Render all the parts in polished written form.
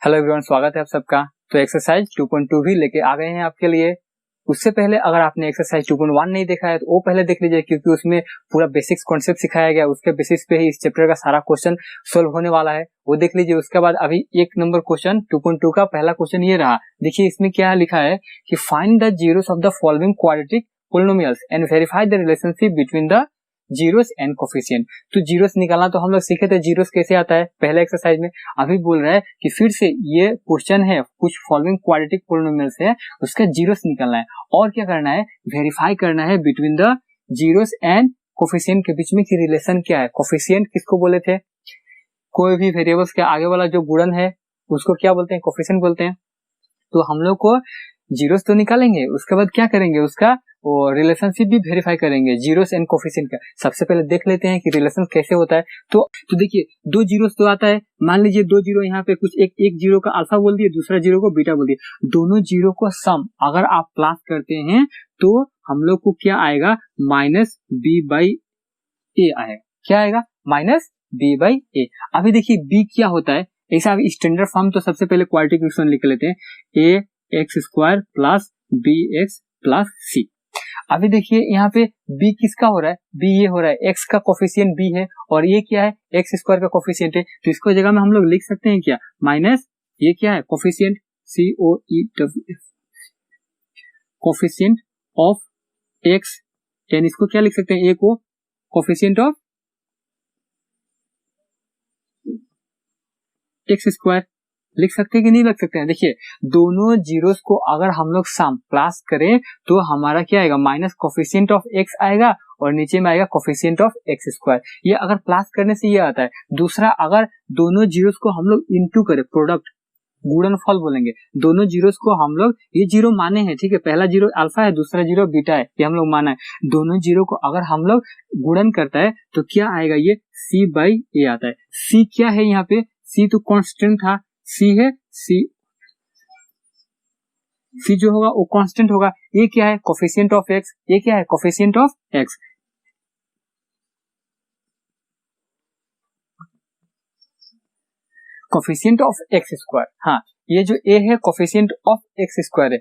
Hello everyone, स्वागत है आप सबका। तो एक्सरसाइज 2.2 भी लेके आ गए हैं आपके लिए। उससे पहले अगर आपने एक्सरसाइज 2.1 नहीं देखा है तो वो पहले देख लीजिए, क्योंकि उसमें पूरा बेसिक्स कॉन्सेप्ट सिखाया गया। उसके बेसिस पे ही इस चैप्टर का सारा क्वेश्चन सोल्व होने वाला है, वो देख लीजिए। उसके बाद अभी 1 नंबर क्वेश्चन 2.2 का पहला क्वेश्चन ये रहा। देखिए इसमें क्या लिखा है कि find the zeros of the following quadratic polynomials and verify the relationship between the zeros and coefficient. तो जीरोस निकालना तो हम लोग सीखे थे, जीरोस कैसे आता है पहले एक्सरसाइज में। अभी बोल रहा है कि फिर से ये क्वेश्चन है, कुछ फॉलोइंग क्वाड्रेटिक पोलिनोमियल्स है, उसका जीरोस निकालना है और क्या करना है, वेरीफाई करना है between the zeros and coefficient के बीच में की रिलेशन क्या है। कोफिशिएंट किसको बोले थे, कोई भी वेरिएबल्स के आगे वाला जो गुणन है उसको क्या बोलते हैं, कोफिशिएंट बोलते हैं। तो हम लोग को जीरोस तो निकालेंगे, उसके बाद क्या करेंगे, उसका रिलेशनशिप भी वेरीफाई करेंगे जीरोस एंड कोफिशिएंट का। सबसे पहले देख लेते हैं कि रिलेशन कैसे होता है। तो देखिए दो जीरोस तो आता है, मान लीजिए दो जीरो यहाँ पे कुछ एक जीरो का अल्फा बोल दिए, दूसरा जीरो को बीटा बोल दिए। दोनों जीरो को सम अगर आप प्लस करते हैं तो हम लोग को क्या आएगा, माइनस बी बाई ए आएगा। क्या आएगा, माइनस बी बाई ए। अभी देखिए बी क्या होता है, ऐसा स्टैंडर्ड फॉर्म तो सबसे पहले क्वाड्रेटिक इक्वेशन लिख लेते हैं, a x square plus b x plus c. अभी देखिए यहाँ पे b किसका हो रहा है, b ये हो रहा है, x का कोफिशिएंट b है और ये क्या है, एक्स स्क्वायर का कोफिशिएंट है। तो इसको जगह में हम लोग लिख सकते हैं क्या, माइनस ये क्या है, coefficient COE coefficient of x, यानी इसको क्या लिख सकते हैं, a को कोफिशिएंट ऑफ एक्स स्क्वायर लिख सकते हैं कि नहीं लिख सकते हैं। देखिए दोनों जीरोस को अगर हम लोग सम प्लस करें तो हमारा क्या आएगा, माइनस कोफिशिएंट ऑफ एक्स आएगा और नीचे में आएगा कोफिशिएंट ऑफ एक्स स्क्वायर। ये अगर प्लस करने से ये आता है। दूसरा, अगर दोनों जीरोस को हम लोग इनटू करें, प्रोडक्ट गुणनफल बोलेंगे, दोनों जीरोस को हम लोग, ये जीरो माने हैं ठीक है, पहला जीरो अल्फा है दूसरा जीरो बीटा है, ये हम लोग माना है। दोनों जीरो को अगर हम लोग गुणन करता है तो क्या आएगा, ये सी बाई ए आता है। सी क्या है यहाँ पे, सी तो कांस्टेंट था, सी है, सी जो होगा वो कांस्टेंट होगा। ये क्या है, कोफिशिएंट ऑफ एक्स, ये क्या है, coefficient of x. Coefficient of x square, हाँ ये जो ए है कोफिशिएंट ऑफ एक्स स्क्वायर है।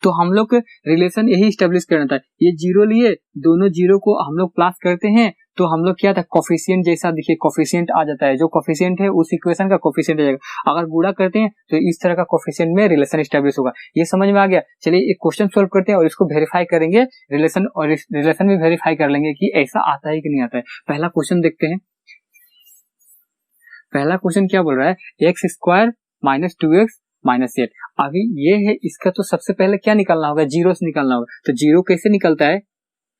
तो हम लोग रिलेशन यही स्टेब्लिश करना था। ये जीरो लिए, दोनों जीरो को हम लोग प्लस करते हैं तो हम लोग क्या था, कोफिशिएंट जैसा देखिए कोफिशिएंट आ जाता है, जो कोफिशिएंट है उस इक्वेशन का कोफिशिएंट आ जाएगा। अगर गुणा करते हैं तो इस तरह का कोफिशिएंट में रिलेशन स्टेब्लिश होगा। ये समझ में आ गया। चलिए एक क्वेश्चन सोल्व करते हैं और इसको वेरीफाई करेंगे रिलेशन, और रिलेशन भी वेरीफाई कर लेंगे कि ऐसा आता है कि नहीं आता है। पहला क्वेश्चन देखते हैं। पहला क्वेश्चन क्या बोल रहा है, x square minus 2x minus 8। अभी ये है, इसका तो सबसे पहले क्या निकालना होगा, जीरो से निकालना होगा। तो जीरो कैसे निकलता है,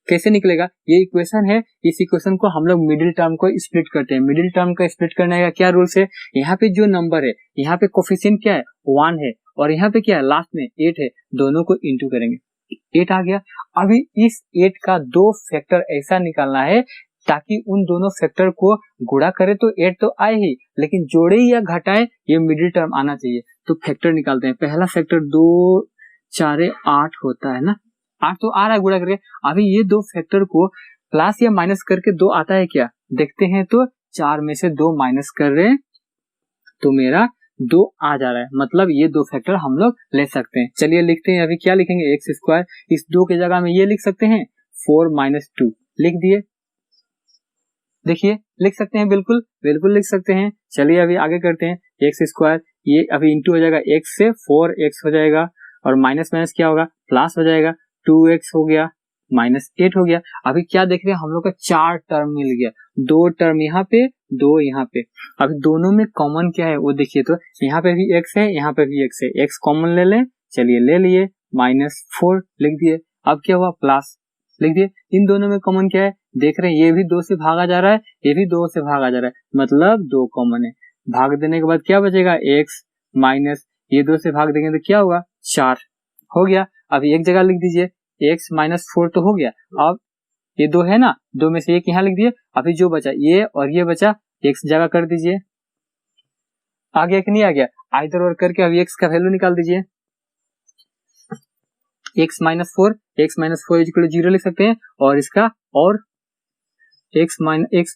कैसे निकलेगा, ये इक्वेशन है, इस इक्वेशन को हम लोग मिडिल टर्म को स्प्लिट करते हैं। मिडिल टर्म का स्प्लिट करने का क्या रूल्स है, यहाँ पे जो नंबर है, यहाँ पे कोफिशिएंट क्या है 1 है और यहाँ पे क्या है लास्ट में 8 है, दोनों को इंटू करेंगे, 8 आ गया। अभी इस 8 का दो फैक्टर ऐसा निकालना है ताकि उन दोनों फैक्टर को गुणा करे तो 8 तो आए ही, लेकिन जोड़े या घटाए ये मिडिल टर्म आना चाहिए। तो फैक्टर निकालते हैं। पहला फैक्टर 2 4 8 होता है ना, 8 तो आ रहा है गुणा करके। अभी ये दो फैक्टर को प्लस या माइनस करके 2 आता है क्या, देखते हैं। तो 4 में से 2 माइनस कर रहे हैं तो मेरा 2 आ जा रहा है, मतलब ये दो फैक्टर हम लोग ले सकते हैं। चलिए लिखते हैं। अभी क्या लिखेंगे, एक्स स्क्वायर, इस 2 के जगह में ये लिख सकते हैं 4 माइनस 2 लिख दिए। देखिए लिख सकते हैं, बिल्कुल बिल्कुल लिख सकते हैं। चलिए अभी आगे करते हैं। एक्स स्क्वायर, ये अभी इंटू हो जाएगा, एक्स से 4x हो जाएगा और माइनस माइनस क्या होगा, प्लस हो जाएगा, 2x हो गया माइनस 8 हो गया। अभी क्या देख रहे हैं, हम लोग का 4 टर्म मिल गया, 2 टर्म यहाँ पे, 2 यहाँ पे। अभी दोनों में कॉमन क्या है वो देखिए, तो यहाँ पे भी x है, यहाँ पे भी x है, x कॉमन ले लें। चलिए ले लिए, -4 लिख दिए। अब क्या हुआ, प्लस लिख दिए। इन दोनों में कॉमन क्या है, देख रहे हैं ये भी 2 से भागा जा रहा है, ये भी 2 से भागा जा रहा है, मतलब 2 कॉमन है। भाग देने के बाद क्या बचेगा, x माइनस ये 2 से भाग देंगे तो क्या होगा, 4 हो गया। अभी एक जगह लिख दीजिए, x माइनस 4 तो हो गया। अब ये 2 है ना, 2 में से एक यहाँ लिख दिए। अभी जो बचा ये और ये बचा, x जगह कर दीजिए। आ गया कि नहीं आ गया, आइदर और करके अभी x का वैल्यू निकाल दीजिए। x माइनस 4 इक्वल 0 लिख सकते हैं, और इसका और x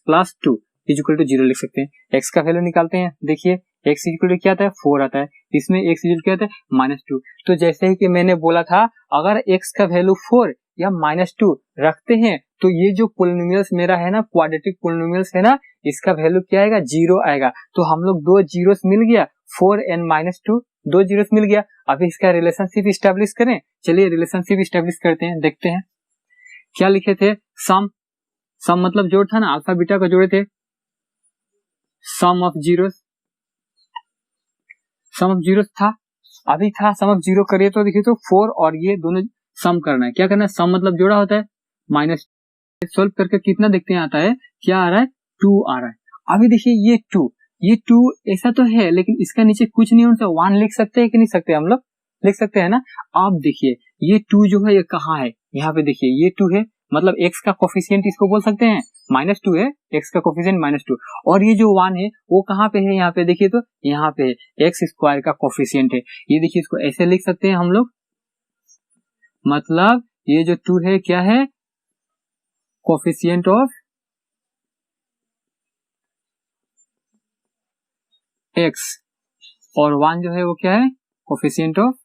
प्लस 2 इक्वल टू 0 लिख सकते हैं। x का वैल्यू निकालते हैं। देखिए एक्स इक्वल टू क्या आता है 4 आता है, इसमें एक्स इक्वल क्या आता है -2। तो जैसे ही कि मैंने बोला था अगर एक्स का वैल्यू 4 या -2 रखते हैं तो ये जो पोलिनोमियल्स मेरा है ना, क्वाड्रेटिक पोलिनोमियल्स है ना, इसका वैल्यू क्या आएगा 0 आएगा। तो हम लोग दो जीरोस मिल गया 4 एंड -2, दो जीरोस मिल गया। अभी इसका रिलेशनशिप स्टैब्लिश करें, चलिए रिलेशनशिप स्टैब्लिश करते हैं, देखते हैं क्या लिखे थे। सम मतलब जोड़ था ना, अल्फा बीटा का जोड़े थे, सम ऑफ जीरोस था, अभी था सम ऑफ जीरो करिए तो देखिए तो 4 और ये दोनों सम करना है। क्या करना है, सम मतलब जोड़ा होता है, माइनस सोल्व करके कितना देखते हैं आता है, क्या आ रहा है 2 आ रहा है। अभी देखिए ये 2 ऐसा तो है लेकिन इसका नीचे कुछ नहीं होता, 1 लिख सकते हैं कि नहीं सकते, हम लोग लिख सकते हैं ना। आप देखिए ये 2 जो है ये कहाँ है, यहाँ पे देखिए ये 2 है, मतलब x का कोफिशिएंट इसको बोल सकते हैं -2 है, x का कोफिशिएंट -2, और ये जो 1 है वो कहाँ पे है, यहाँ पे देखिए तो यहाँ पे एक्स स्क्वायर का कोफिशिएंट है। ये देखिए इसको ऐसे लिख सकते हैं हम लोग, मतलब ये जो 2 है क्या है, कोफिशिएंट ऑफ x, और 1 जो है वो क्या है, कोफिशिएंट ऑफ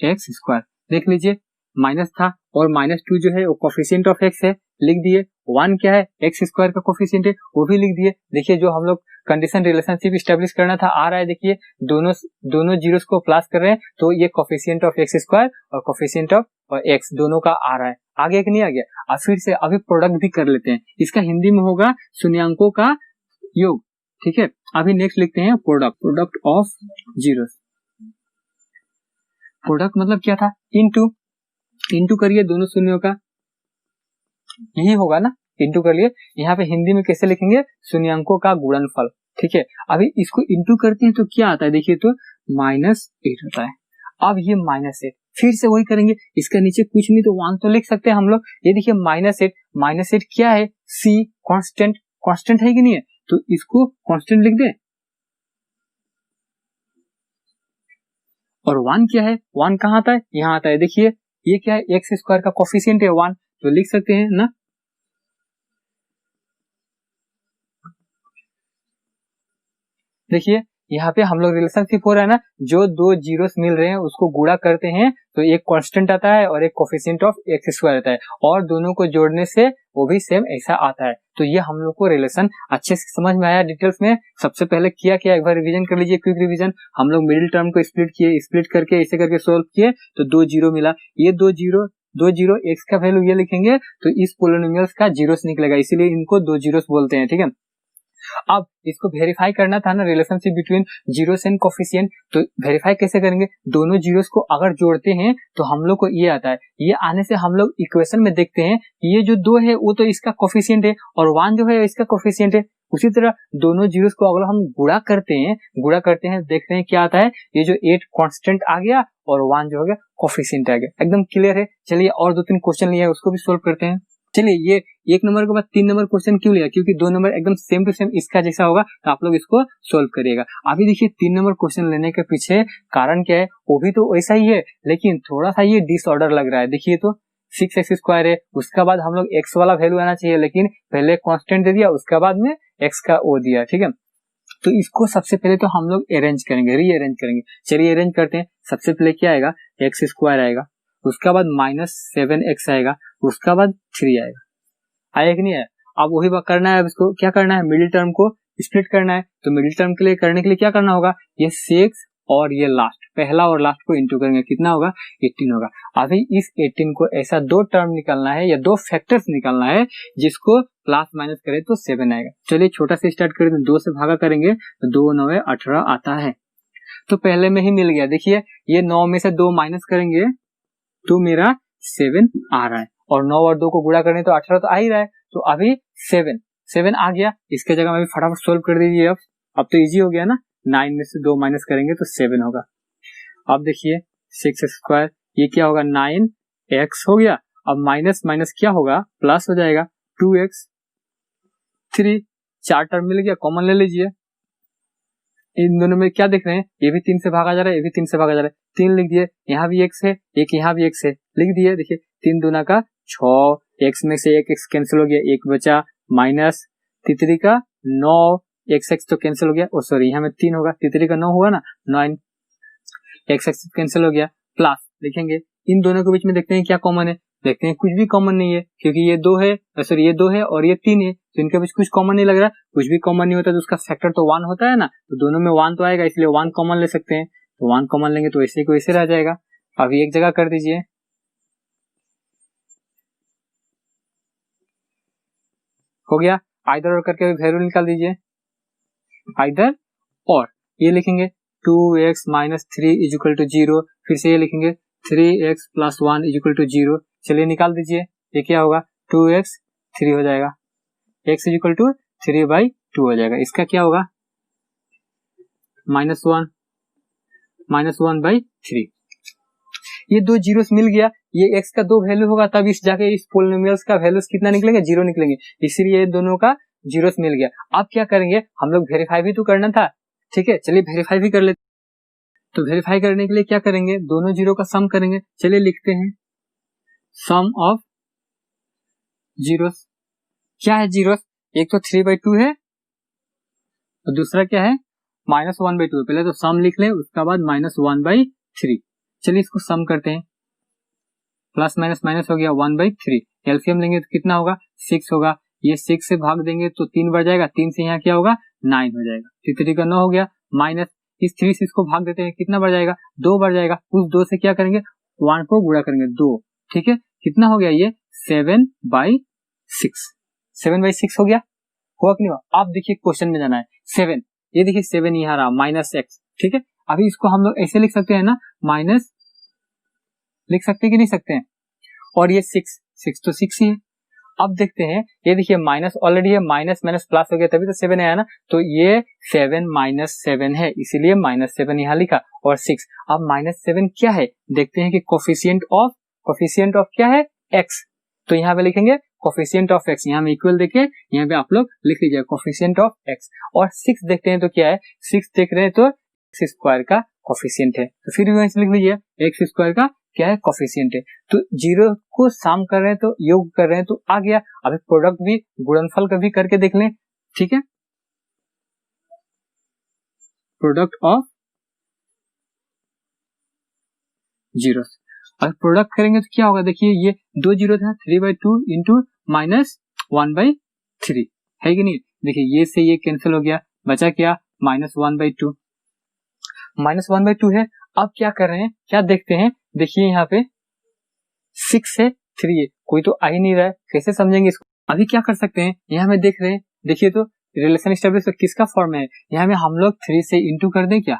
एक्स स्क्वायर। देख लीजिए माइनस था और -2 जो है वो कोफिशिएंट ऑफ एक्स है, लिख दिए। 1 क्या है, एक्स स्क्वायर का कोफिशिएंट है, वो भी लिख दिए। देखिए जो हम लोग कंडीशन रिलेशनशिप स्टैब्लिश करना था आ रहा है, देखिए दोनों जीरोस को प्लस कर रहे हैं तो ये कोफिशिएंट ऑफ एक्स स्क्वायर और कोफिशिएंट ऑफ एक्स दोनों का आ रहा है। आगे कि नहीं आ गया। अब फिर से अभी प्रोडक्ट भी कर लेते हैं, इसका हिंदी में होगा शून्यांकों का योग, ठीक है। अभी नेक्स्ट लिखते हैं प्रोडक्ट ऑफ जीरोस। प्रोडक्ट मतलब क्या था, इंटू करिए दोनों शून्यों का, यही होगा ना, इंटू कर लिए। यहाँ पे हिंदी में कैसे लिखेंगे, शून्यांकों का गुणनफल, ठीक है। अभी इसको इंटू करते हैं तो क्या आता है, देखिए तो -8 होता है। अब ये -8 फिर से वही करेंगे, इसका नीचे कुछ नहीं तो 1 तो लिख सकते हैं हम लोग। ये देखिए -8 क्या है, सी कांस्टेंट है कि नहीं है, तो इसको कांस्टेंट लिख दे। और 1 क्या है, 1 कहाँ आता है, यहाँ आता है। देखिए ये क्या है, एक्स स्क्वायर का कोफिशिएंट है 1, तो लिख सकते हैं ना। देखिए यहाँ पे हम लोग रिलेशनशिप हो रहा है ना, जो दो जीरोस मिल रहे हैं उसको गुणा करते हैं तो एक कांस्टेंट आता है और एक कोफिशिएंट ऑफ एक्स स्क्वायर आता है, और दोनों को जोड़ने से वो भी सेम ऐसा आता है। तो ये हम लोग को रिलेशन अच्छे से समझ में आया डिटेल्स में। सबसे पहले किया एक बार रिवीजन कर लीजिए, क्विक रिवीजन। हम लोग मिडिल टर्म को स्प्लिट करके ऐसे करके सोल्व किए तो 2 जीरो मिला। ये दो जीरो एक्स का वैल्यू ये लिखेंगे तो इस पोलिनोमियल्स का जीरोस निकलेगा, इसीलिए इनको 2 जीरोस बोलते हैं, ठीक है। अब इसको वेरीफाई करना था ना, relationship between zeros and coefficient, तो वेरीफाई कैसे करेंगे, दोनों जीरोस को अगर जोड़ते हैं तो हम लोग को ये आता है। ये आने से हम लोग इक्वेशन में देखते हैं कि ये जो 2 है वो तो इसका कोफिशिएंट है और 1 जो है इसका कोफिशिएंट है। उसी तरह दोनों जीरोस को अगर हम गुणा करते हैं देखते हैं क्या आता है, ये जो 8 कांस्टेंट आ गया और 1 जो हो गया कोफिशिएंट आ गया। एकदम क्लियर है। चलिए और 2-3 क्वेश्चन लिया है उसको भी सोल्व करते हैं। चलिए ये 1 नंबर के बाद 3 नंबर क्वेश्चन क्यों लिया, क्योंकि 2 नंबर एकदम सेम टू सेम इसका जैसा होगा, तो आप लोग इसको सोल्व करिएगा। अभी देखिए 3 नंबर क्वेश्चन लेने के पीछे कारण क्या है, वो भी तो वैसा ही है लेकिन थोड़ा सा ये डिसऑर्डर लग रहा है। देखिए तो 6x स्क्वायर है, उसका बाद हम लोग x वाला वैल्यू आना चाहिए, लेकिन पहले कांस्टेंट दे दिया उसके बाद में x का ओ दिया, ठीक है। तो इसको सबसे पहले तो हम लोग अरेंज करेंगे, रीअरेंज करेंगे। चलिए अरेंज करते हैं। सबसे पहले क्या आएगा, एक्स स्क्वायर आएगा, उसका बाद -7x आएगा, उसका बाद 3 आएगा कि नहीं आया। अब वही बात करना है, अब इसको क्या करना है, मिडिल टर्म को स्प्लिट करना है। तो मिडिल टर्म के लिए करने के लिए क्या करना होगा, ये 6 और ये लास्ट, पहला और लास्ट को इंटू करेंगे, कितना होगा 18 होगा। अभी इस 18 को ऐसा 2 टर्म निकालना है या 2 फैक्टर्स निकालना है जिसको प्लस माइनस करें तो 7 आएगा। चलिए छोटा से स्टार्ट करें, तो 2 से भागा करेंगे तो 2 9 18 आता है, तो पहले में ही मिल गया। देखिए ये 9 में से 2 माइनस करेंगे तो मेरा 7 आ रहा है, और 9 और 2 को गुणा करें तो 18 तो आ ही रहा है। तो अभी 7 आ गया, इसके जगह में भी फटाफट सोल्व कर दीजिए। अब तो इजी हो गया ना, 9 में से 2 माइनस करेंगे तो 7 होगा। अब देखिए 6 स्क्वायर, ये क्या होगा 9x हो गया। अब माइनस माइनस क्या होगा, प्लस हो जाएगा 2x, 3, 4 टर्म मिल गया, कॉमन ले लीजिए। इन दोनों में क्या देख रहे हैं, ये भी 3 से भागा जा रहा है, ये भी 3 से भागा जा रहा है, 3 लिख दिए। यहाँ भी x है, एक यहाँ भी x है, लिख दिए। देखिए 3 दूना का 6, x में से एक x कैंसिल हो गया, 1 बचा, माइनस 3 का 9 x तो कैंसिल हो गया, ओ सॉरी यहाँ में 3 होगा, 3 का 9 हुआ ना, 9 x कैंसिल हो गया, प्लस लिखेंगे इन दोनों के बीच में देखते हैं क्या कॉमन है, देखते हैं कुछ भी कॉमन नहीं है क्योंकि ये 2 है, सॉरी ये 2 है और ये 3 है, तो इनके बीच कुछ कॉमन नहीं लग रहा, कुछ भी कॉमन नहीं होता तो उसका फैक्टर तो 1 होता है ना, तो दोनों में 1 तो आएगा, इसलिए 1 कॉमन ले सकते हैं, तो 1 कॉमन लेंगे तो ऐसे को ऐसे रह जाएगा। अभी एक जगह कर दीजिए, हो गया, आइदर और करके वैल्यू निकाल दीजिए, आइदर और, ये लिखेंगे 2x minus 3 is equal to 0, फिर से ये लिखेंगे 3x plus 1 is equal to 0, चलिए निकाल दीजिए, ये क्या होगा 2x 3 हो जाएगा, x इज इक्वल टू 3/2 हो जाएगा, इसका क्या होगा -1/3, ये 2 जीरोस मिल गया, ये x का 2 वैल्यू होगा तब इस जाके इस पोलिनोमियल्स का वैल्यूज कितना निकलेंगे, 0 निकलेंगे, इसीलिए ये दोनों का जीरोस मिल गया। अब क्या करेंगे, हम लोग वेरीफाई भी तो करना था, ठीक है, चलिए वेरीफाई भी कर लेते, तो वेरीफाई करने के लिए क्या करेंगे, दोनों जीरो का सम करेंगे, चलिए लिखते हैं सम ऑफ जीरोस, क्या है जीरोस, एक तो 3/2 है और दूसरा क्या है -1/2, पहले तो सम लिख लें उसके बाद -1/3, चलिए इसको सम करते हैं, प्लस माइनस माइनस हो गया 1/3, एलसीएम लेंगे तो कितना होगा 6 होगा, ये 6 से भाग देंगे तो 3 बढ़ जाएगा, 3 से यहाँ क्या होगा 9 हो जाएगा, 3 का 9 हो गया, माइनस इस 3 से इसको भाग देते हैं, कितना बढ़ जाएगा 2 बढ़ जाएगा, उस 2 से क्या करेंगे 1 को गुणा करेंगे 2, ठीक है, कितना हो गया ये 7/6, 7/6 हो गया, हुआ कि नहीं हुआ। आप देखिए क्वेश्चन में जाना है 7, ये देखिए 7 यहाँ रहा -x, ठीक है, अभी इसको हम लोग ऐसे लिख सकते हैं ना, माइनस लिख सकते हैं कि नहीं सकते हैं, और ये 6 तो 6 ही है। अब देखते हैं, ये देखिए माइनस ऑलरेडी है, माइनस माइनस प्लस हो गया तभी तो 7 आया ना, तो ये 7 -7 है, इसीलिए -7 यहाँ लिखा, और 6, अब -7 क्या है देखते हैं कि कोफिशिएंट ऑफ क्या है x, तो यहाँ पे लिखेंगे कोफिशिएंट ऑफ x, यहाँ में इक्वल देखे, यहाँ पे आप लोग लिख लीजिए कोफिशिएंट ऑफ x, और 6 देखते हैं तो क्या है, 6 देख रहे हैं तो x स्क्वायर का कोफिशिएंट है, तो फिर भी लिख लीजिए x स्क्वायर का क्या है कोफिशिएंट है, तो जीरो को सम कर रहे हैं तो योग कर रहे हैं तो आ गया, अभी प्रोडक्ट भी गुणनफल का भी करके देख लें, ठीक है, प्रोडक्ट ऑफ जीरोस, अगर प्रोडक्ट करेंगे तो क्या होगा, देखिए ये 2 जीरो था, 3/2 इंटू -1/3 है कि नहीं, देखिए ये से ये कैंसिल हो गया, बचा क्या -1/2 है। अब क्या कर रहे हैं, क्या देखते हैं, देखिए यहाँ पे 6 है 3 है, कोई तो आ ही नहीं रहा है, कैसे समझेंगे इसको, अभी क्या कर सकते हैं, यहाँ में देख रहे हैं, देखिए तो रिलेशन एस्टेब्लिश किसका फॉर्म है, यहाँ में हम लोग 3 से इंटू कर दें क्या,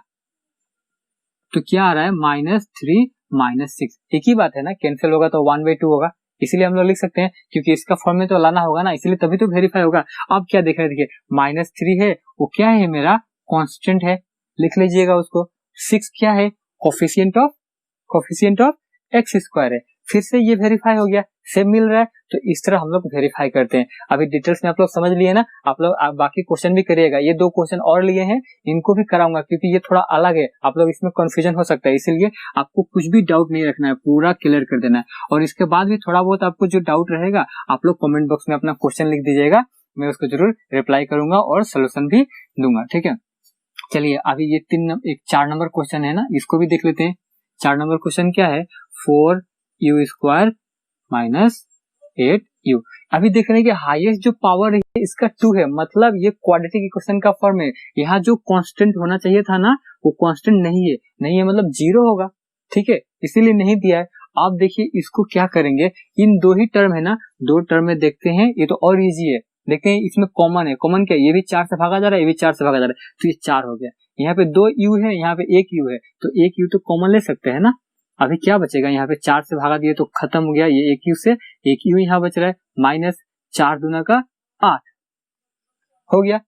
तो क्या आ रहा है -3 -6, एक ही बात है ना, कैंसिल होगा तो 1/2 होगा, इसीलिए हम लोग लिख सकते हैं क्योंकि इसका फॉर्म में तो लाना होगा ना, इसीलिए तभी तो वेरीफाई होगा। अब क्या देख रहे हैं, देखिए -3 है, वो क्या है मेरा कांस्टेंट है, लिख लीजिएगा उसको, 6 क्या है कोफिशिएंट ऑफ x स्क्वायर है, फिर से ये वेरीफाई हो गया, सेम मिल रहा है, तो इस तरह हम लोग वेरीफाई करते हैं। अभी डिटेल्स में आप लोग समझ लिए ना, आप लोग बाकी क्वेश्चन भी करिएगा, ये 2 क्वेश्चन और लिए हैं, इनको भी कराऊंगा क्योंकि ये थोड़ा अलग है, आप लोग इसमें कंफ्यूजन हो सकता है, इसीलिए आपको कुछ भी डाउट नहीं रखना है, पूरा क्लियर कर देना है, और इसके बाद भी थोड़ा बहुत आपको जो डाउट रहेगा आप लोग कमेंट बॉक्स में अपना क्वेश्चन लिख दीजिएगा, मैं उसको जरूर रिप्लाई करूंगा और सोल्यूशन भी दूंगा, ठीक है। चलिए अभी ये 4 नंबर क्वेश्चन है ना, इसको भी देख लेते हैं। 4 नंबर क्वेश्चन क्या है, 4u स्क्वायर -8u, अभी देख रहे हैं कि हाईएस्ट जो पावर है इसका 2 है, मतलब ये क्वाड्रेटिक इक्वेशन का फॉर्म है, यहाँ जो कांस्टेंट होना चाहिए था ना वो कांस्टेंट नहीं है मतलब 0 होगा, ठीक है, इसीलिए नहीं दिया है। आप देखिए इसको क्या करेंगे, इन 2 ही टर्म है ना, 2 टर्म में देखते हैं, ये तो और इजी है, देखते हैं इसमें कॉमन है, कॉमन क्या है, ये भी 4 से भागा जा रहा है, ये भी 4 से भागा जा रहा है, तो ये 4 हो गया, यहाँ पे 2 u है, यहाँ पे 1 u है, तो 1 u तो कॉमन ले सकते हैं ना, अभी क्या बचेगा, यहाँ पे 4 से भागा दिए तो खत्म हो गया, ये 1 u से 1 u यहाँ बच रहा है, -4 दूना का 8 हो गया,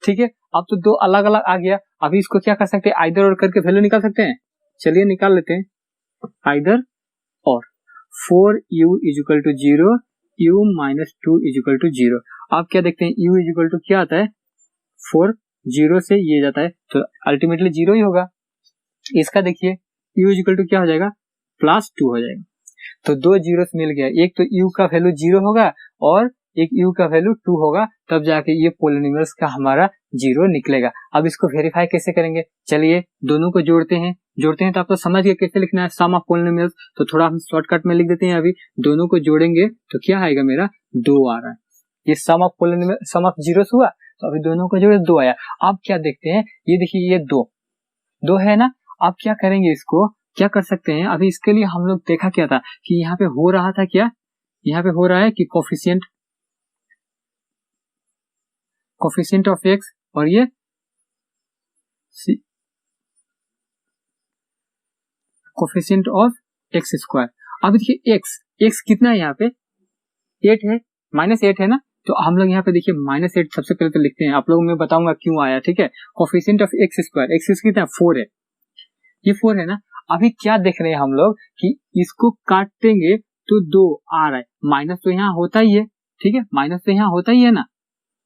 ठीक है। अब तो 2 अलग अलग आ गया, अभी इसको क्या कर सकते हैं, आइदर और करके वैल्यू निकाल सकते हैं, चलिए निकाल लेते हैं, आइदर और 4u = 0, u - 2 = 0, आप क्या देखते हैं u = क्या आता है 4, 0 से ये जाता है तो अल्टीमेटली 0 ही होगा, इसका देखिए u = क्या हो जाएगा +2 हो जाएगा, तो 2 जीरोस मिल गया, एक तो u का वैल्यू 0 होगा और एक u का वैल्यू 2 होगा, तब जाके ये पोलिनोमियल्स का हमारा 0 निकलेगा। अब इसको वेरीफाई कैसे करेंगे, चलिए दोनों को जोड़ते हैं तो आपको समझ गए कैसे लिखना है सम ऑफ पोलिनोमियल्स। तो थोड़ा हम शॉर्टकट में लिख देते हैं। अभी दोनों को जोड़ेंगे तो क्या आएगा, मेरा 2 आ रहा है। ये sum of polynomial, sum of zeros हुआ, तो अभी दोनों को जोड़े 2 आया। अब क्या देखते हैं, ये देखिए ये 2 है ना। अब क्या करेंगे, इसको क्या कर सकते हैं, अभी इसके लिए हम लोग देखा क्या था कि यहाँ पे हो रहा था क्या, यहाँ पे हो रहा है कि कोफिशिएंट ऑफ एक्स और ये कोफिशिएंट ऑफ एक्स स्क्वायर। अब देखिए एक्स कितना है, यहाँ पे 8 है, -8 है ना। तो हम लोग यहाँ पे देखिए -8 सबसे पहले तो लिखते हैं, आप लोगों में बताऊंगा क्यों आया, ठीक है। Coefficient of x square, x कितना है 4 है, ये 4 है ना। अभी क्या देख रहे हैं हम लोग कि इसको काटेंगे तो 2 आ रहा है, माइनस तो यहाँ होता ही है, ठीक है, माइनस तो यहाँ होता ही है ना,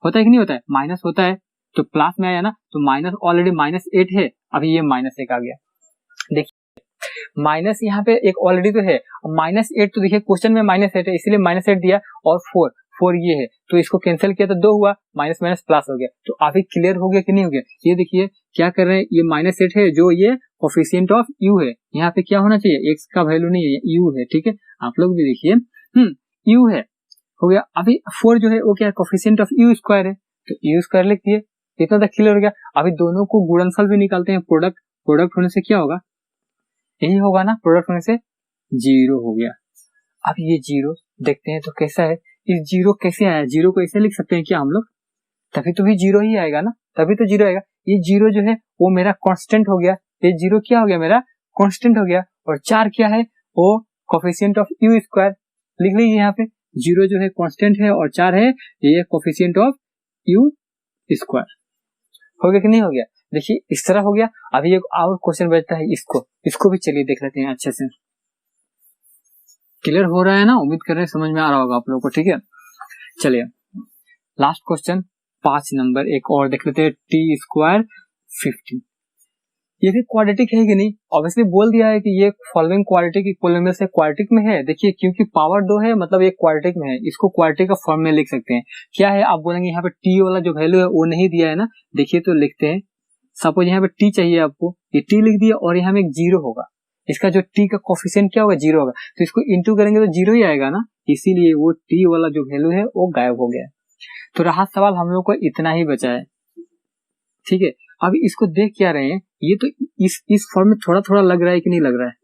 होता है कि नहीं होता है, माइनस होता है तो प्लस में आया ना, तो माइनस ऑलरेडी -8 है, अभी ये -1 आ गया। देखिए माइनस यहाँ पे एक ऑलरेडी तो है, -8 तो देखिए क्वेश्चन में -8 है, इसलिए -8 दिया, और 4 ये है, तो इसको कैंसिल किया तो 2 हुआ, माइनस माइनस प्लस हो गया। तो अभी क्लियर हो गया कि नहीं हो गया, ये देखिए क्या कर रहे हैं, ये -8 है, जो ये कोफिशिएंट ऑफ u है, यहाँ पे क्या होना चाहिए, x का वैल्यू नहीं है, u है, ठीक है। आप लोग भी देखिए u है, हो गया। अभी 4 जो है वो क्या है, कोफिशिएंट ऑफ u स्क्वायर है, तो u स्क्वायर लिख दिए, इतना तक क्लियर हो गया। अभी दोनों को गुणनफल भी निकालते हैं, प्रोडक्ट होने से क्या होगा, यही होगा ना, प्रोडक्ट होने से 0 हो गया। अब ये 0 देखते हैं तो कैसा है, इस 0 कैसे आया, 0 को ऐसे लिख सकते हैं क्या हम लोग, तभी तो भी 0 ही आएगा ना, तभी तो 0 आएगा। ये 0 जो है वो मेरा कांस्टेंट हो गया, ये 0 क्या हो गया, मेरा कांस्टेंट हो गया। और 4 क्या है, वो कोफिशिएंट ऑफ u स्क्वायर, लिख लीजिए यहाँ पे, 0 जो है कांस्टेंट है और 4 है ये कोफिशिएंट ऑफ u स्क्वायर। हो गया कि नहीं हो गया, देखिए इस तरह हो गया। अभी एक और क्वेश्चन बचता है, इसको भी चलिए देख लेते हैं, अच्छे से क्लियर हो रहा है ना, उम्मीद कर रहे हैं समझ में आ रहा होगा आप लोगों को, ठीक है। चलिए लास्ट क्वेश्चन 5 नंबर एक और देख लेते हैं, टी स्क्वायर 50, ये भी क्वाड्रेटिक है कि नहीं, ऑब्वियसली बोल दिया है कि ये फॉलोइंग क्वाड्रेटिक पोलिनोमियल से क्वाड्रेटिक में है। देखिए क्योंकि पावर 2 है, मतलब ये क्वाड्रेटिक में है, इसको क्वाड्रेटिक का फॉर्म में लिख सकते हैं। क्या है, आप बोलेंगे यहाँ पे टी वाला जो वैल्यू है वो नहीं दिया है ना, देखिए तो लिखते हैं, सपोज यहाँ पे टी चाहिए आपको, ये टी लिख दिया और यहाँ में एक 0 होगा, इसका जो टी का कोफिशिएंट क्या होगा, 0 होगा, तो इसको इंटू करेंगे तो 0 ही आएगा ना, इसीलिए वो टी वाला जो वैल्यू है वो गायब हो गया। तो रहा सवाल हम लोग को इतना ही बचा है, ठीक है। अब इसको देख क्या रहे हैं, ये तो इस फॉर्म में थोड़ा थोड़ा लग रहा है कि नहीं लग रहा है,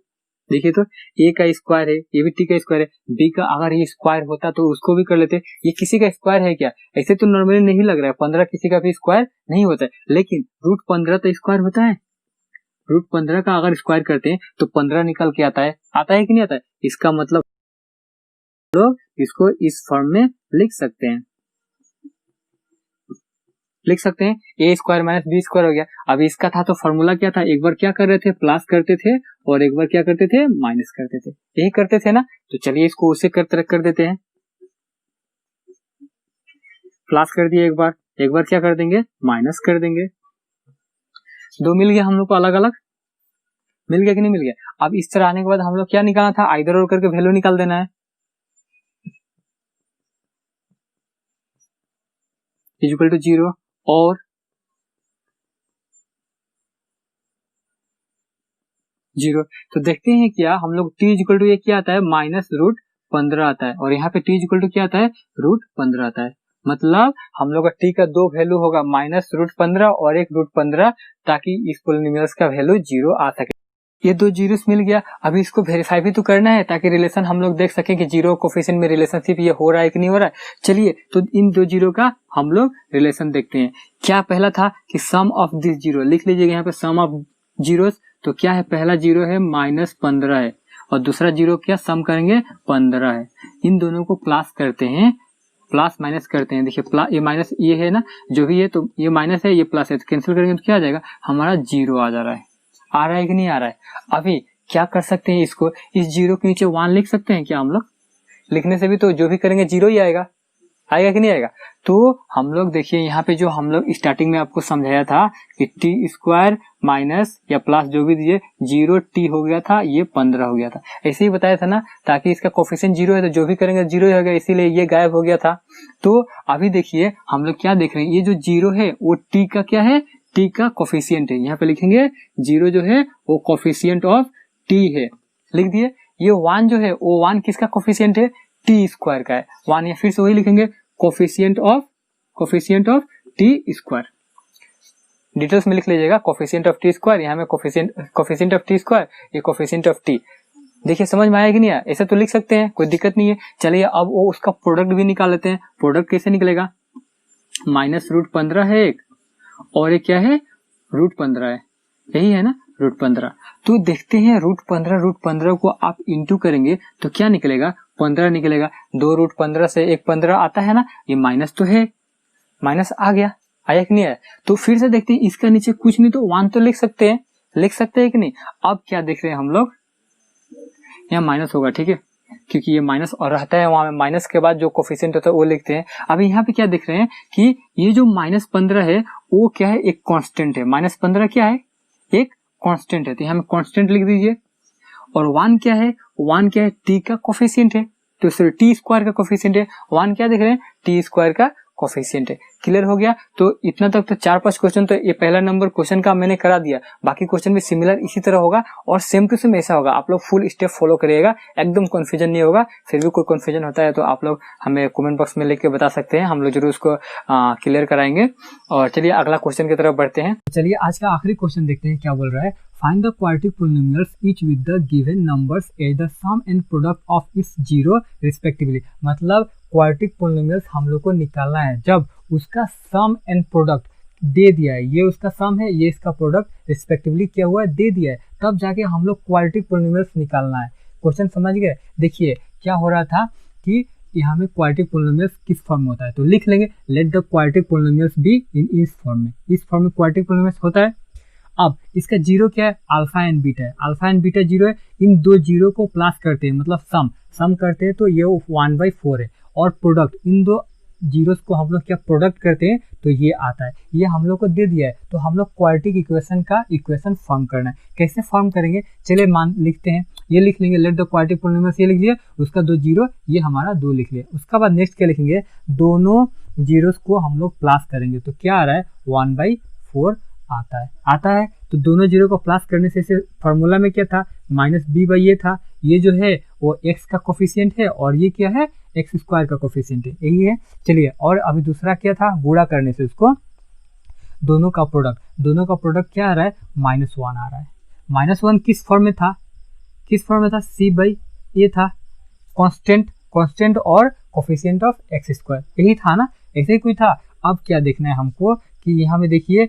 देखिए तो a का स्क्वायर है, ये भी t का स्क्वायर है, b का अगर ये स्क्वायर होता तो उसको भी कर लेते, ये किसी का स्क्वायर है क्या, ऐसे तो नॉर्मली नहीं लग रहा है, 15 किसी का भी स्क्वायर नहीं होता है, लेकिन √15 तो स्क्वायर होता है, √15 का अगर स्क्वायर करते हैं तो 15 निकल के आता है कि नहीं आता है, इसका मतलब लोग इसको इस फॉर्म में लिख सकते हैं a square minus b square हो गया। अब इसका था तो फॉर्मूला क्या था, एक बार क्या कर रहे थे, प्लस करते थे और एक बार क्या करते थे, माइनस करते थे, यही करते थे ना। तो चलिए इसको उसे कर देते हैं, प्लस कर दिए एक बार क्या कर देंगे, माइनस कर देंगे, 2 मिल गया हम लोग को, अलग अलग मिल गया कि नहीं मिल गया। अब इस तरह आने के बाद हम लोग क्या निकालना था, आइदर और करके वैल्यू निकाल देना है, इक्वल टू 0 और 0। तो देखते हैं क्या हम लोग t इक्वल टू ये क्या आता है, -√15 आता है, और यहाँ पे t इक्वल टू क्या आता है, √15 आता है। मतलब हम लोग का t का 2 वैल्यू होगा, -√15 और एक √15, ताकि इस पोलिनोमियल्स का वैल्यू 0 आ सके। ये 2 जीरोस मिल गया। अभी इसको वेरीफाई भी तो करना है ताकि रिलेशन हम लोग देख सकें कि 0 कोफिशिएंट में रिलेशनशिप ये हो रहा है कि नहीं हो रहा है। चलिए तो इन 2 जीरो का हम लोग रिलेशन देखते हैं। क्या पहला था कि सम ऑफ दिस जीरो, लिख लीजिएगा यहाँ पे सम ऑफ जीरोस। तो क्या है, पहला जीरो है -15 है और दूसरा जीरो क्या सम करेंगे 15 है। इन दोनों को प्लस करते हैं, प्लस माइनस करते हैं। देखिए ये माइनस ये है ना, जो भी है तो ये माइनस है ये प्लस है, तो कैंसिल करेंगे तो क्या आ जाएगा, हमारा 0 आ जा रहा है। आ रहा है कि नहीं आ रहा है। अभी क्या कर सकते हैं, इसको इस 0 के नीचे 1 लिख सकते हैं क्या हम लोग, लिखने से भी तो जो भी करेंगे 0 ही आएगा, आएगा कि नहीं आएगा। तो हम लोग देखिए यहाँ पे जो हम लोग स्टार्टिंग में आपको समझाया था कि टी स्क्वायर माइनस या प्लस जो भी दीजिए 0t हो गया था, ये 15 हो गया था, ऐसे ही बताया था ना, ताकि इसका कोफिशिएंट 0 है तो जो भी करेंगे 0 ही होगा, इसीलिए ये गायब हो गया था। तो अभी देखिए हम लोग क्या देख रहे हैं, ये जो 0 है वो t का क्या है, t का कोफिशिएंट है। यहाँ पे लिखेंगे 0 जो है वो कोफिशिएंट ऑफ t है, लिख दिए। ये 1 जो है वो 1 किसका कोफिशिएंट है, टी स्क्वायर का है 1, या फिर से वही लिखेंगे coefficient of T square, details में लिख लीजिएगा कोफिशिएंट ऑफ टी स्क्वायर, यहाँ में कोफिशिएंट ऑफ टी स्क्वायर, ये कोफिशिएंट ऑफ टी। देखिए समझ में आया कि नहीं आया, ऐसा तो लिख सकते हैं, कोई दिक्कत नहीं है। चलिए अब वो उसका प्रोडक्ट भी निकाल लेते हैं। प्रोडक्ट कैसे निकलेगा, -√15 है एक, और एक क्या है, √15 है, यही है ना √15। तो देखते हैं √15 को आप इंटू करेंगे तो क्या निकलेगा, 15 निकलेगा। 2√15 से एक 15 आता है ना, ये माइनस तो है, माइनस आ गया, आया कि नहीं आया। तो फिर से देखते हैं, इसका नीचे कुछ नहीं तो 1 तो लिख सकते हैं कि नहीं। अब क्या देख रहे हैं हम लोग, यहाँ माइनस होगा, ठीक है, क्योंकि ये माइनस और रहता है वहां में, माइनस के बाद जो कोफिशिएंट होता है वो लिखते हैं। अब यहाँ पे क्या देख रहे हैं कि ये जो -15 है वो क्या है, एक कांस्टेंट है। -15 क्या है, एक कांस्टेंट है, तो यहाँ में कांस्टेंट लिख दीजिए। और 1 क्या है, टी का कोफिशिएंट है, तो सॉरी टी स्क्वायर का कोफिशिएंट है। 1 क्या देख रहे हैं, टी स्क्वायर का कोफिशिएंट है। क्लियर हो गया। तो इतना तक तो 4-5 क्वेश्चन तो ये पहला नंबर क्वेश्चन का मैंने करा दिया, बाकी क्वेश्चन भी सिमिलर इसी तरह होगा और सेम टू सेम ऐसा होगा। आप लोग फुल स्टेप फॉलो करिएगा, एकदम कंफ्यूजन नहीं होगा। फिर भी कोई कंफ्यूजन होता है तो आप लोग हमें कमेंट बॉक्स में लिख के बता सकते हैं, हम लोग जरूर उसको क्लियर कराएंगे। और चलिए अगला क्वेश्चन की तरफ बढ़ते हैं। चलिए आज का आखिरी क्वेश्चन देखते हैं क्या बोल रहा है। Find the quadratic polynomials each with the given numbers as the sum and product of its zero respectively। मतलब क्वाड्रेटिक पोलिनोमियल्स हम लोग को निकालना है जब उसका सम एंड प्रोडक्ट दे दिया है, ये उसका सम है, ये इसका प्रोडक्ट रिस्पेक्टिवली क्या हुआ है, दे दिया है, तब जाके हम लोग क्वाड्रेटिक पोलिनोमियल्स निकालना है। क्वेश्चन समझ गए। देखिए क्या हो रहा था कि यहाँ में क्वाड्रेटिक पोलिनोमियल्स किस फॉर्म में होता है, तो लिख लेंगे let the quadratic polynomials be in इस फॉर्म में। इस फॉर्म में क्वाड्रेटिक पोलिनोमियल्स होता है। अब इसका जीरो क्या है, अल्फा एंड बीटा है, अल्फा एंड बीटा जीरो है। इन दो जीरो को प्लस करते हैं, मतलब सम करते हैं, तो ये 1/4 है। और प्रोडक्ट, इन दो जीरोस को हम लोग क्या प्रोडक्ट करते हैं तो ये आता है, ये हम लोग को दे दिया है। तो हम लोग क्वाड्रेटिक इक्वेशन का इक्वेशन फॉर्म करना है। कैसे फॉर्म करेंगे, चलिए मान लिखते हैं, ये लिख लेंगे लेट द क्वाड्रेटिक पोलिनोमियल्स, ये लिख लिया, उसका 2 जीरो, ये हमारा 2 लिख लिया। उसका बाद नेक्स्ट क्या लिखेंगे, दोनों जीरोस को हम लोग प्लस करेंगे, तो क्या आ रहा है 1/4 आता है। तो दोनों जीरो को प्लस करने से फॉर्मूला में क्या था, -b/a था। ये जो है वो x का कोफिशिएंट है और ये क्या है, x² का कोफिशिएंट है, यही है। चलिए और अभी दूसरा क्या था, गुणा करने से उसको दोनों का प्रोडक्ट क्या आ रहा है, -1 आ रहा है। -1 किस फॉर्म में था, c/a था, कांस्टेंट और कोफिशिएंट ऑफ x², यही था ना, ऐसे ही कोई था। अब क्या देखना है हमको कि यहाँ में देखिए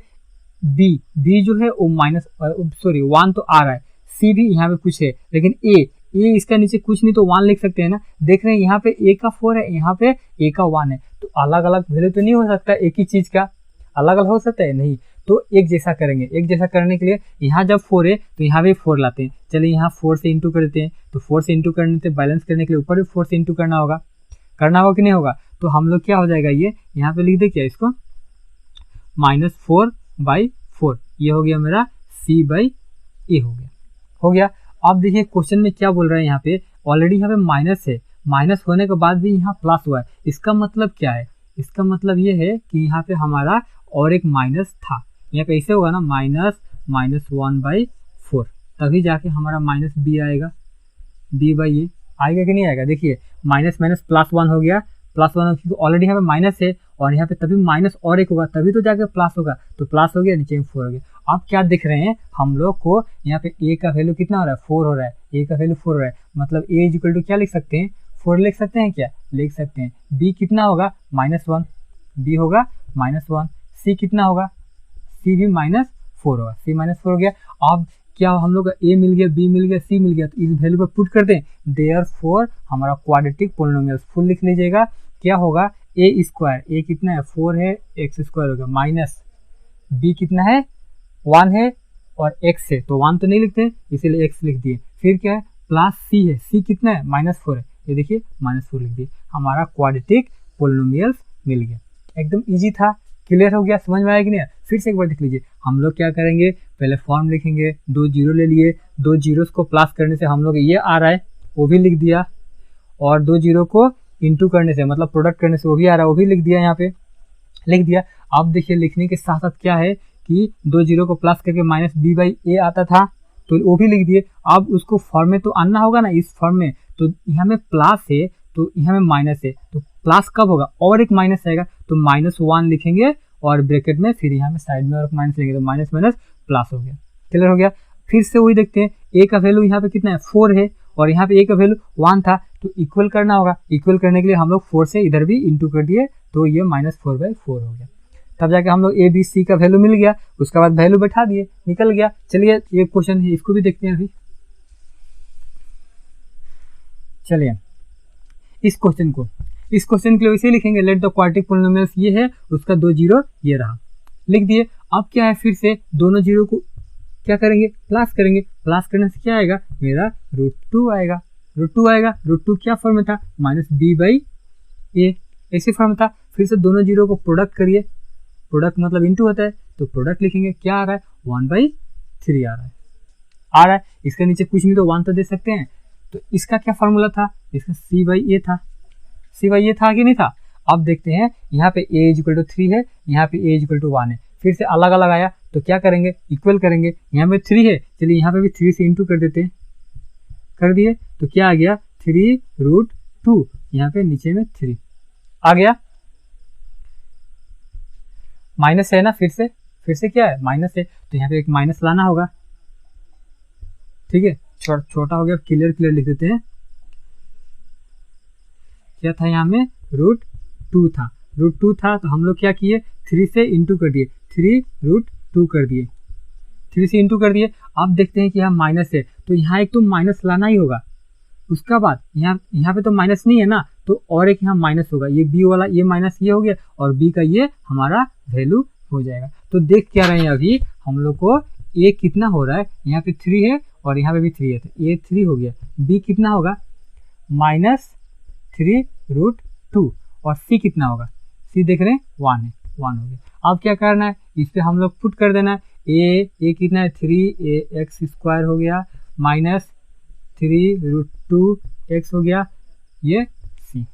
b जो है वो 1 तो आ रहा है, c भी यहाँ पे कुछ है, लेकिन a इसका नीचे कुछ नहीं तो 1 लिख सकते हैं ना। देख रहे हैं यहाँ पे a का 4 है, यहाँ पे a का 1 है, तो अलग अलग वैल्यू तो नहीं हो सकता, एक ही चीज का अलग अलग हो सकता है, नहीं। तो एक जैसा करेंगे, एक जैसा करने के लिए यहाँ जब 4 है तो यहाँ भी 4 लाते हैं। चलिए यहाँ 4 से इंटू कर देते हैं, तो 4 से इंटू करने से बैलेंस करने के लिए ऊपर भी 4 से इंटू करना होगा कि नहीं होगा। तो हम लोग क्या हो जाएगा, ये यहाँ पे लिख दे क्या, इसको -4/4, ये हो गया मेरा c/a हो गया। अब देखिए क्वेश्चन में क्या बोल रहा है, यहाँ पे ऑलरेडी यहाँ पे माइनस है, माइनस होने के बाद भी यहाँ प्लस हुआ है। इसका मतलब क्या है, इसका मतलब ये है कि यहाँ पे हमारा और एक माइनस था, यहाँ पे ऐसे होगा ना -1/4, तभी जाके हमारा -b आएगा, b/a आएगा कि नहीं आएगा। देखिए माइनस +1 हो गया, +1 क्योंकि ऑलरेडी यहाँ पे माइनस है और यहाँ पे तभी माइनस और एक होगा, तभी तो जाके प्लस होगा, तो प्लस हो गया, नीचे में 4 हो गया। अब क्या दिख रहे हैं हम लोग को, यहाँ पे a का वैल्यू कितना हो रहा है, 4 हो रहा है, a का वैल्यू 4 हो रहा है, मतलब a = क्या लिख सकते हैं, 4 लिख सकते हैं, क्या लिख सकते हैं। b कितना होगा, -1, b होगा -1, c कितना होगा, c भी -4 होगा, c -4 हो गया। अब क्या हम लोग a मिल गया, b मिल गया, c मिल गया, तो इस वैल्यू पर पुट करते हैं, देयरफॉर हमारा क्वाड्रेटिक पोलिनोमियल्स फुल लिख लीजिएगा, क्या होगा a² कितना है, 4 है, x² होगा, माइनस b कितना है, 1 है और x है, तो 1 तो नहीं लिखते इसीलिए x लिख दिए। फिर क्या है, प्लस c है, c कितना है, -4 है, ये देखिए -4 लिख दिए। हमारा क्वाड्रेटिक पोलिनोमियल्स मिल गया। एकदम इजी था, क्लियर हो गया, समझ में आया कि नहीं? फिर से एक बार देख लीजिए, हम लोग क्या करेंगे, पहले फॉर्म लिखेंगे, 2 जीरो ले लिए, 2 जीरोस को प्लस करने से हम लोग ये आ रहा है वो भी लिख दिया, और 2 जीरो को इंटू करने से मतलब प्रोडक्ट करने से वो भी आ रहा है वो भी लिख दिया, यहाँ पे लिख दिया। अब देखिए लिखने के साथ साथ क्या है कि 2 जीरो को प्लस करके माइनस बी बाई ए आता था तो वो भी लिख दिए। अब उसको फॉर्म में तो आना होगा ना, इस फॉर्म में, तो यहाँ में प्लस है तो यहाँ में माइनस है, तो प्लस कब होगा, और एक माइनस आएगा तो -1 लिखेंगे और ब्रैकेट में फिर यहाँ में साइड में और माइनस लेंगे तो माइनस माइनस प्लस हो गया। क्लियर हो गया? फिर से वही देखते हैं, ए का वैल्यू यहाँ पे कितना है 4 है और यहाँ पे ए का वैल्यू 1 था, तो इक्वल करना होगा। इक्वल करने के लिए हम लोग 4 से इधर भी इंटू कर दिए तो ये -4/4 हो गया। तब जाके हम लोग ए बी सी का वैल्यू मिल गया, उसके बाद वैल्यू बैठा दिए, निकल गया। चलिए ये क्वेश्चन है, इसको भी देखते हैं अभी। चलिए इस क्वेश्चन के लिए वैसे लिखेंगे, लेट द क्वाड्रेटिक पोलिनोमियल्स ये है, उसका 2 जीरो ये रहा, लिख दिए। अब क्या है, फिर से दोनों जीरो को क्या करेंगे, प्लस करेंगे। प्लस करने से क्या आएगा, मेरा √2 आएगा। √2 क्या फॉर्म में था, -b/a, ऐसे फॉर्म था। फिर से दोनों जीरो को प्रोडक्ट करिए, प्रोडक्ट मतलब इंटू होता है तो प्रोडक्ट लिखेंगे, क्या आ रहा है 1/3 आ रहा है। इसके नीचे कुछ नहीं तो 1 तो दे सकते हैं। तो इसका क्या फॉर्मूला था, इसका c/a था, c/a था कि नहीं था। अब देखते हैं, यहाँ पे a = 3 है, यहाँ पे a = 1 है। फिर से अलग अलग आया तो क्या करेंगे, इक्वल करेंगे। यहाँ पे 3 है, चलिए यहाँ पे भी 3 से इंटू कर देते हैं, कर दिए तो क्या आ गया 3√2, यहाँ पे नीचे में 3 आ गया। माइनस है ना, फिर से क्या है, माइनस है तो यहाँ पे एक माइनस लाना होगा। ठीक है, छोटा हो गया, क्लियर लिख देते हैं। क्या था यहाँ में, √2 था, √2 था तो हम लोग क्या किए, 3 से इंटू कर दिए, 3√2 कर दिए, 3 से इंटू कर दिए। अब देखते हैं कि यहाँ माइनस है तो यहाँ एक तो माइनस लाना ही होगा। उसका बाद यहाँ पे तो माइनस नहीं है ना, तो और एक यहाँ माइनस होगा, ये बी वाला ये माइनस ये हो गया और बी का ये हमारा वैल्यू हो जाएगा। तो देख क्या रहे हैं अभी हम लोग को, ए कितना हो रहा है, यहाँ पे 3 है और यहाँ पे भी 3 है तो ए 3 हो गया। बी कितना होगा, -3√2 और सी कितना होगा, सी देख रहे हैं 1 है, 1 हो गया। अब क्या करना है, इस पे हम लोग पुट कर देना है, ए कितना है 3ax² हो गया, -3√2x हो गया, ये सी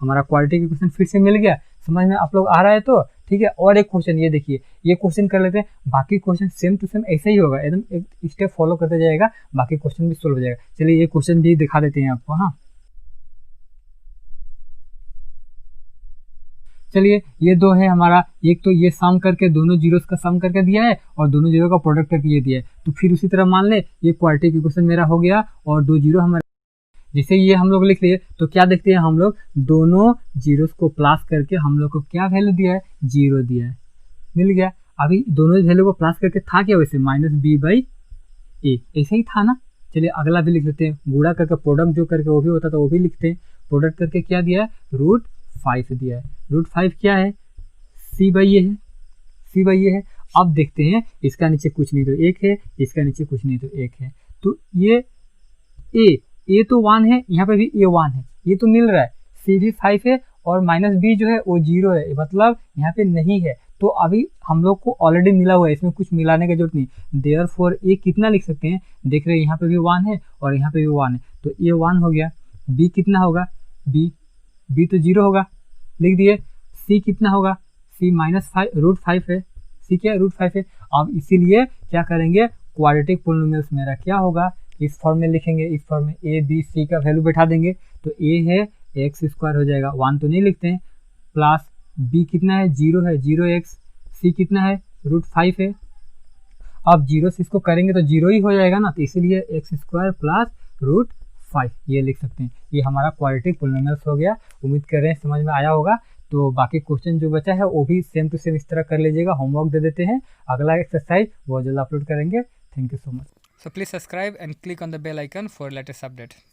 हमारा क्वाड्रेटिक इक्वेशन फिर से मिल गया। समझ में आप लोग आ रहा है तो ठीक है। और एक क्वेश्चन ये देखिए, ये क्वेश्चन कर लेते हैं, बाकी क्वेश्चन सेम टू सेम ऐसे ही होगा, एकदम एक स्टेप फॉलो करते जाएगा, बाकी क्वेश्चन भी सोल्व हो जाएगा। चलिए ये क्वेश्चन भी दिखा देते हैं आपको। हाँ चलिए, ये दो है हमारा, एक तो ये सम करके दोनों जीरोस का सम करके दिया है और दोनों जीरो का प्रोडक्ट करके ये दिया है। तो फिर उसी तरह मान ले ये क्वाड्रेटिक इक्वेशन मेरा हो गया और 2 जीरो हमारा, जैसे ये हम लोग लिख लिए तो क्या देखते हैं हम लोग, दोनों जीरोस को प्लस करके हम लोग को क्या वैल्यू दिया है, 0 दिया है, मिल गया। अभी दोनों वैल्यू को प्लस करके था क्या, वैसे -b/a ऐसे ही था ना। चलिए अगला भी लिख लेते हैं, गुणा करके प्रोडक्ट जो करके वो भी होता था वो भी लिखते हैं। प्रोडक्ट करके क्या दिया है, √5 दिया है। √5 क्या है, c/a है। अब देखते हैं, इसका नीचे कुछ नहीं तो 1 है, इसका नीचे कुछ नहीं तो 1 है, तो ये a तो 1 है, यहाँ पे भी a 1 है, ये तो मिल रहा है। c भी 5 है और -b जो है वो 0 है, मतलब यहाँ पे नहीं है। तो अभी हम लोग को ऑलरेडी मिला हुआ है, इसमें कुछ मिलाने की जरूरत नहीं। देयरफॉर a कितना लिख सकते हैं, देख रहे हैं यहाँ पे भी 1 है और यहाँ पे भी 1 है, तो a 1 हो गया। b कितना होगा, b तो 0 होगा, लिख दिए। c कितना होगा, c -5 है, c क्या है, √5 है। अब इसीलिए क्या करेंगे, क्वाड्रेटिक पोलिनोमियल्स मेरा क्या होगा, इस फॉर्म में लिखेंगे, इस फॉर्म में a b c का वैल्यू बैठा देंगे तो a है x² हो जाएगा, 1 तो नहीं लिखते हैं, प्लस b कितना है 0 है, 0x, c कितना है √5 है। अब 0 से इसको करेंगे तो 0 ही हो जाएगा ना, तो इसीलिए x² + √5 ये लिख सकते हैं। ये हमारा क्वाड्रेटिक पोलिनोमियल्स हो गया। उम्मीद कर रहे हैं समझ में आया होगा। तो बाकी क्वेश्चन जो बचा है वो भी सेम टू सेम इस तरह कर लीजिएगा। होमवर्क दे देते हैं, अगला एक्सरसाइज बहुत जल्द अपलोड करेंगे। Thank you so much. So please subscribe and click on the bell icon for latest update.